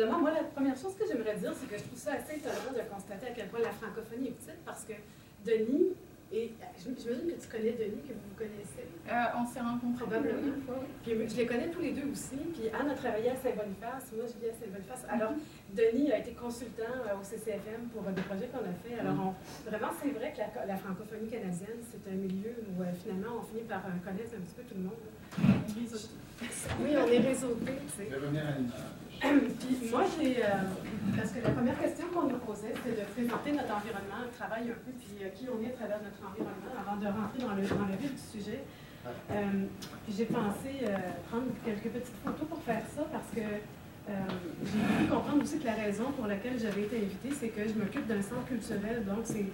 évidemment, moi, la première chose que j'aimerais dire, c'est que je trouve ça assez étonnant de constater à quel point la francophonie est petite, parce que Denis, et j'imagine que tu connais Denis, que vous connaissez. On s'est rencontrés probablement. une fois, oui. Puis, je les connais tous les deux aussi. Puis Anne a travaillé à Saint-Boniface, moi je vis à Saint-Boniface. Alors, Denis a été consultant au CCFM pour des projets qu'on a fait. Alors, vraiment, c'est vrai que la francophonie canadienne, c'est un milieu où finalement on finit par connaître un petit peu tout le monde. Oui, on est réseautés, tu sais. Puis moi, parce que la première question qu'on nous posait, c'était de présenter notre environnement, le travail un peu, puis qui on est à travers notre environnement, avant de rentrer dans le vif du sujet. Puis j'ai pensé prendre quelques petites photos pour faire ça, parce que j'ai pu comprendre aussi que la raison pour laquelle j'avais été invitée, c'est que je m'occupe d'un centre culturel, donc je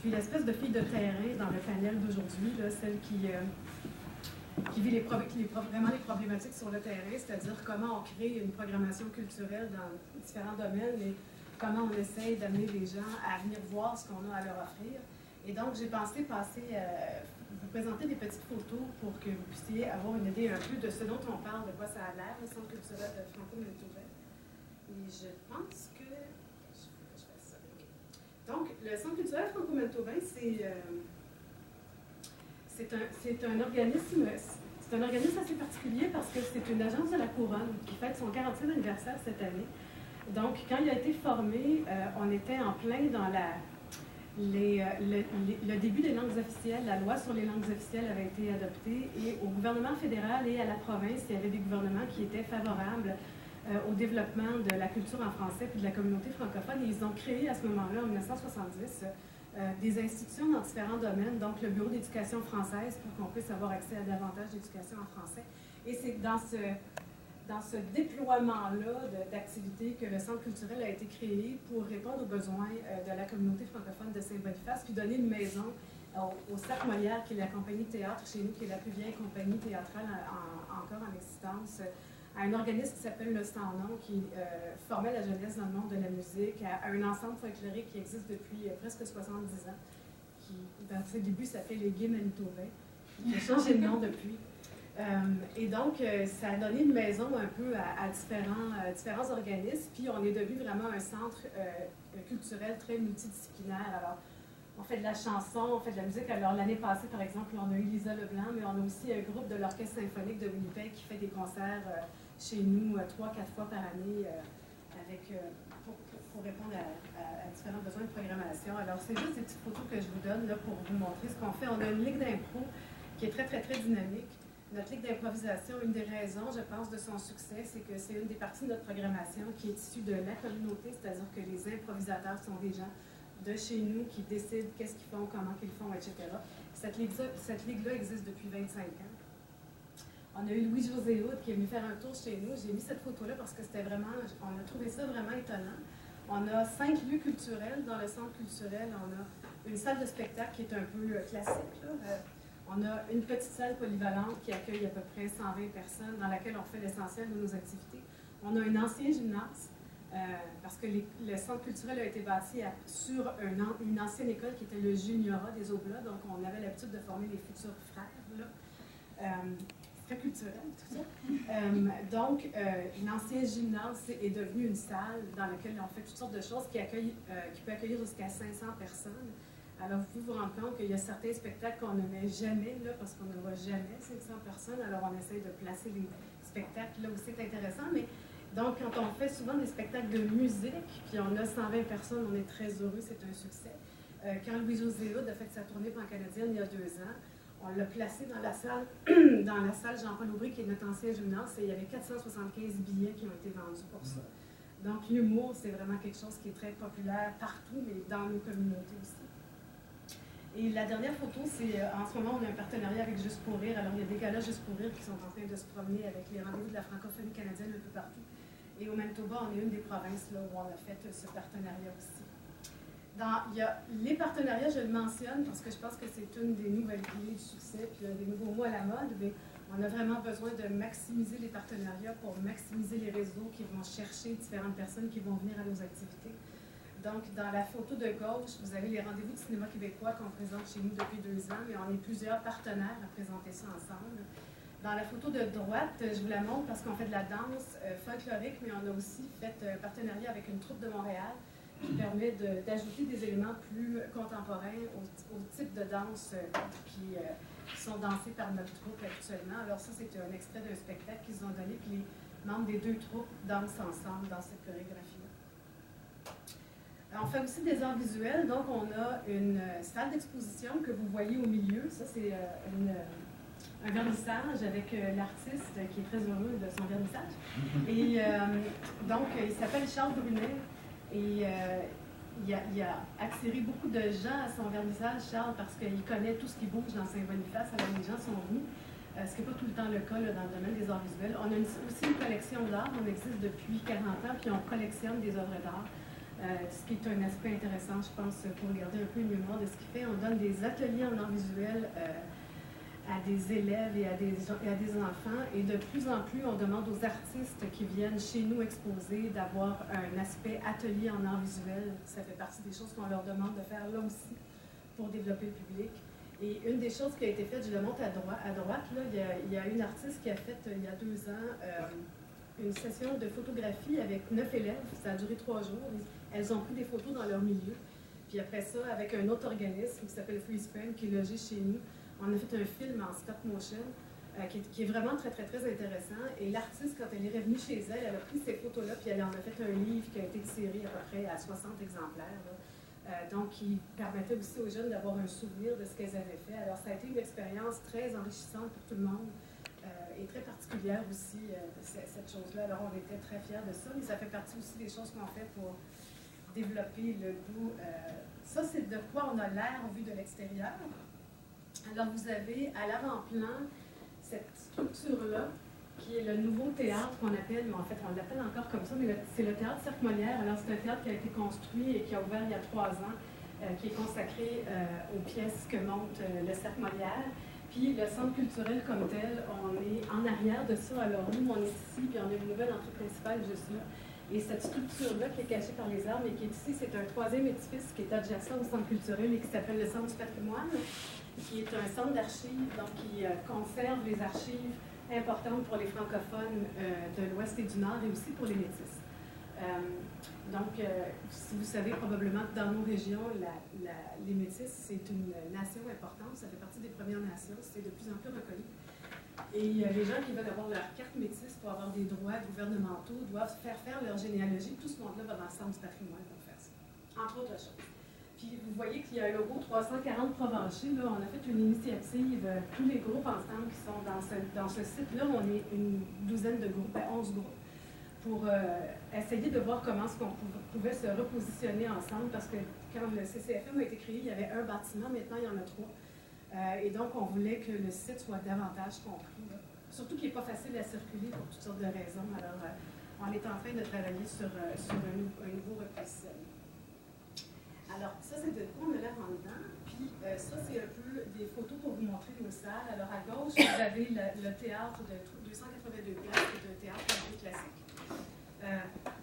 suis l'espèce de fille de terrain dans le panel d'aujourd'hui, celle qui vit vraiment les problématiques sur le terrain, c'est-à-dire comment on crée une programmation culturelle dans différents domaines et comment on essaye d'amener les gens à venir voir ce qu'on a à leur offrir. Et donc, j'ai pensé vous présenter des petites photos pour que vous puissiez avoir une idée un peu de ce dont on parle, de quoi ça a l'air, le Centre culturel de Franco-Manitobain. Et je pense que je fais ça. Okay. Donc, le Centre culturel Franco-Manitobain, c'est un organisme assez particulier parce que c'est une agence de la Couronne qui fête son 40e anniversaire cette année. Donc, quand il a été formé, on était en plein dans le début des langues officielles. La loi sur les langues officielles avait été adoptée et au gouvernement fédéral et à la province, il y avait des gouvernements qui étaient favorables au développement de la culture en français et de la communauté francophone. Et ils ont créé à ce moment-là, en 1970, des institutions dans différents domaines, donc le Bureau d'éducation française pour qu'on puisse avoir accès à davantage d'éducation en français. Et c'est dans ce déploiement-là d'activités que le Centre culturel a été créé pour répondre aux besoins de la communauté francophone de Saint-Boniface, puis donner une maison au Cercle Molière, qui est la compagnie de théâtre chez nous, qui est la plus vieille compagnie théâtrale encore en existence, à un organisme qui s'appelle Le Sans Nom, qui formait la jeunesse dans le monde de la musique, à un ensemble folklorique qui existe depuis presque 70 ans, qui, dans ses débuts, s'appelait les Gays Manitobains, qui a changé de nom depuis. Et donc, ça a donné une maison un peu à différents organismes, puis on est devenu vraiment un centre culturel très multidisciplinaire. Alors, on fait de la chanson, on fait de la musique. Alors, l'année passée, par exemple, on a eu Lisa Leblanc, mais on a aussi un groupe de l'Orchestre symphonique de Winnipeg qui fait des concerts chez nous 3-4 fois par année pour répondre à différents besoins de programmation. Alors, c'est juste des petites photos que je vous donne là, pour vous montrer ce qu'on fait. On a une ligue d'impro qui est très, très, très dynamique. Notre ligue d'improvisation, une des raisons, je pense, de son succès, c'est que c'est une des parties de notre programmation qui est issue de la communauté, c'est-à-dire que les improvisateurs sont des gens de chez nous qui décident qu'est-ce qu'ils font, comment qu'ils font, etc. Cette ligue-là existe depuis 25 ans. On a eu Louis-José Hood qui est venu faire un tour chez nous. J'ai mis cette photo-là parce que c'était vraiment, on a trouvé ça vraiment étonnant. On a 5 lieux culturels dans le centre culturel. On a une salle de spectacle qui est un peu classique, là. On a une petite salle polyvalente qui accueille à peu près 120 personnes, dans laquelle on fait l'essentiel de nos activités. On a un ancien gymnase, parce que le centre culturel a été bâti sur une ancienne école qui était le Juniorat des Oblats, donc on avait l'habitude de former les futurs frères, là. Très culturel, tout ça. Donc, l'ancien gymnase est devenu une salle dans laquelle on fait toutes sortes de choses qui peut accueillir jusqu'à 500 personnes. Alors, vous pouvez vous rendre compte qu'il y a certains spectacles qu'on ne met jamais là, parce qu'on ne voit jamais 500 personnes. Alors, on essaie de placer les spectacles là où c'est intéressant. Mais donc, quand on fait souvent des spectacles de musique, puis on a 120 personnes, on est très heureux, c'est un succès. Quand Louis-José Hood a fait sa tournée pan-canadienne il y a 2 ans, on l'a placé dans la salle Jean-Paul Aubry, qui est notre ancien gymnase, et il y avait 475 billets qui ont été vendus pour ça. Donc, l'humour, c'est vraiment quelque chose qui est très populaire partout, mais dans nos communautés aussi. Et la dernière photo, c'est en ce moment, on a un partenariat avec Juste pour rire. Alors, il y a des galas Juste pour rire qui sont en train de se promener avec les rendez-vous de la francophonie canadienne un peu partout. Et au Manitoba, on est une des provinces là, où on a fait ce partenariat aussi. Il y a les partenariats, je le mentionne parce que je pense que c'est une des nouvelles clés du succès, puis des nouveaux mots à la mode, mais on a vraiment besoin de maximiser les partenariats pour maximiser les réseaux qui vont chercher différentes personnes qui vont venir à nos activités. Donc, dans la photo de gauche, vous avez les rendez-vous de cinéma québécois qu'on présente chez nous depuis 2 ans, mais on est plusieurs partenaires à présenter ça ensemble. Dans la photo de droite, je vous la montre parce qu'on fait de la danse folklorique, mais on a aussi fait un partenariat avec une troupe de Montréal qui permet d'ajouter des éléments plus contemporains au type de danse qui sont dansés par notre troupe actuellement. Alors ça, c'est un extrait d'un spectacle qu'ils ont donné, puis les membres des deux troupes dansent ensemble dans cette chorégraphie-là. On fait aussi des arts visuels, donc on a une salle d'exposition que vous voyez au milieu. Ça, c'est un vernissage avec l'artiste qui est très heureux de son vernissage. Et donc, il s'appelle Charles Brunet et il a attiré beaucoup de gens à son vernissage, Charles, parce qu'il connaît tout ce qui bouge dans Saint-Boniface. Alors, les gens sont venus, ce qui n'est pas tout le temps le cas là, dans le domaine des arts visuels. On a aussi une collection d'art. On existe depuis 40 ans, puis on collectionne des œuvres d'art. Ce qui est un aspect intéressant, je pense, pour garder un peu une mémoire de ce qu'il fait. On donne des ateliers en art visuel à des élèves et à des enfants. Et de plus en plus, on demande aux artistes qui viennent chez nous exposer d'avoir un aspect atelier en art visuel. Ça fait partie des choses qu'on leur demande de faire là aussi pour développer le public. Et une des choses qui a été faite, je le montre à droite là, il y a une artiste qui a fait, il y a 2 ans, une session de photographie avec 9 élèves. Ça a duré 3 jours. Elles ont pris des photos dans leur milieu. Puis après ça, avec un autre organisme qui s'appelle Freeze Frame, qui est logé chez nous, on a fait un film en stop motion qui est vraiment très, très, très intéressant. Et l'artiste, quand elle est revenue chez elle, elle a pris ces photos-là, puis elle en a fait un livre qui a été tiré à peu près à 60 exemplaires. Donc, qui permettait aussi aux jeunes d'avoir un souvenir de ce qu'elles avaient fait. Alors, ça a été une expérience très enrichissante pour tout le monde. Et très particulière aussi, cette chose-là. Alors, on était très fiers de ça, mais ça fait partie aussi des choses qu'on fait pour développer le goût. Ça, c'est de quoi on a l'air vu de l'extérieur. Alors, vous avez à l'avant-plan cette structure-là, qui est le nouveau théâtre qu'on appelle, mais en fait, on l'appelle encore comme ça, mais c'est le théâtre Cercle Molière. Alors, c'est un théâtre qui a été construit et qui a ouvert il y a 3 ans, qui est consacré aux pièces que monte le Cercle Molière. Puis le centre culturel comme tel, on est en arrière de ça. Alors nous, on est ici, puis on a une nouvelle entrée principale juste là. Et cette structure-là qui est cachée par les arbres et qui est ici, c'est un 3e édifice qui est adjacent au centre culturel et qui s'appelle le Centre du patrimoine, qui est un centre d'archives, donc qui conserve les archives importantes pour les francophones de l'Ouest et du Nord et aussi pour les métis. Donc, si vous savez probablement que dans nos régions, les métis, c'est une nation importante, ça fait partie des Premières Nations, c'est de plus en plus reconnu. Et les gens qui veulent avoir leur carte métisse pour avoir des droits gouvernementaux doivent faire leur généalogie. Tout ce monde-là va dans le centre du patrimoine pour faire ça, entre autres choses. Puis vous voyez qu'il y a un logo 340 Provencher. Là, on a fait une initiative, tous les groupes ensemble qui sont dans ce site-là, on est une douzaine de groupes, 11 groupes, pour essayer de voir comment est-ce qu'on pouvait se repositionner ensemble, parce que quand le CCFM a été créé, il y avait un bâtiment, maintenant il y en a 3. Et donc, on voulait que le site soit davantage compris. Là. Surtout qu'il n'est pas facile à circuler pour toutes sortes de raisons. Alors, on est en train de travailler sur un nouveau repositionnement. Alors, ça, c'est de quoi on a l'air en dedans. Puis, ça, c'est un peu des photos pour vous montrer nos salles. Alors, à gauche, vous avez le théâtre de 282 places, qui est un théâtre classique.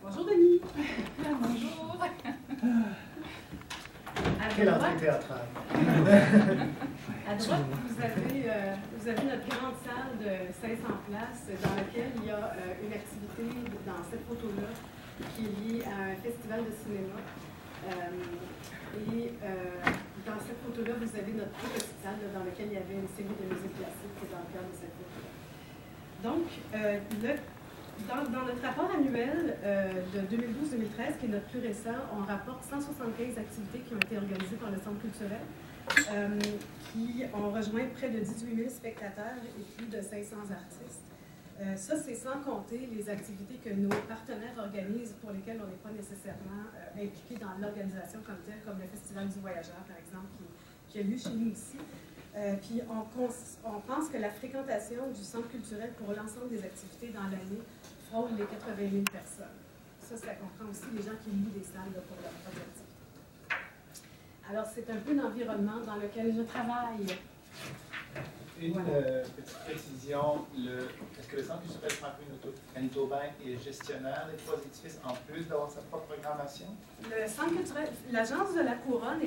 Bonjour, Denis. Bonjour. Quelle entrée théâtrale. À droite, vous avez notre grande salle de 500 places dans laquelle il y a une activité dans cette photo-là qui est liée à un festival de cinéma. Dans cette photo-là, vous avez notre plus petite salle dans laquelle il y avait une série de musique classique qui est dans le cadre de cette photo-là. Donc, dans notre rapport annuel de 2012-2013, qui est notre plus récent, on rapporte 175 activités qui ont été organisées par le Centre culturel, qui ont rejoint près de 18 000 spectateurs et plus de 500 artistes. Ça, c'est sans compter les activités que nos partenaires organisent pour lesquelles on n'est pas nécessairement impliqué dans l'organisation comme telle, comme le Festival du Voyageur, par exemple, qui a lieu chez nous ici. Puis on pense que la fréquentation du centre culturel pour l'ensemble des activités dans l'année frôle les 80 000 personnes. Ça comprend aussi les gens qui louent des salles là, pour leur propre activité. Alors, c'est un peu l'environnement dans lequel je travaille. Une petite précision, est-ce que le Centre culturel Franco-Manitobain est gestionnaire des 3 édifices en plus d'avoir sa propre programmation? Le Centre culturel, l'Agence de la Couronne